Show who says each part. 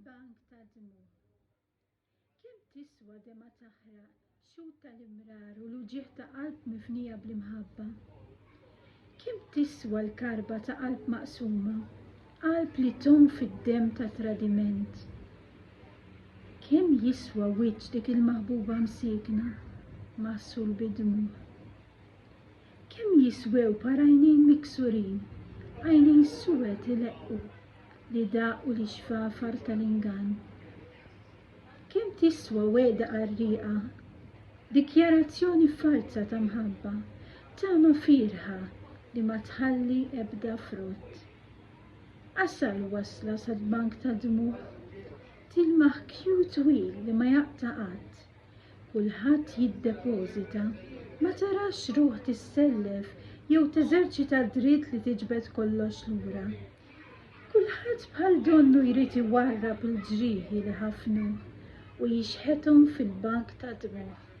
Speaker 1: bank ta' dmugħ. Kemm tiswa dema taħraq, xut tal-imrar u l-uġieħ ta' qalb mifnija bl-imħabba? Kemm tiswa l-karba ta' qalb maqsuma, qalb li tom fid-dem ta' tradiment? Kemm jiswa wiċċ dik il-maħbuba msikna, maħsul bidmugħ? Kemm jiswew parajnin miksurin, għajnin suwed ileqqu li daqqu li xfafar tal-ingan? Kemm tiswa wegħda qarrieqa, dikjarazzjoni falsa ta' mħabba, tama firħa li ma tħalli ebda frutt? Qasal wasla sad-bank ta' dmugħ, tilmaħ kju twil li ma jaqta' qatt, kulħadd jiddepożita, ma tarax ruħ tissellef jew teżerċita dritt li tiġbed kollox lura. Kulħadd bħal donnu jrid iwarrab il-ġrieħi li ħafnu u jixħethom fil-bank ta' dmugħ.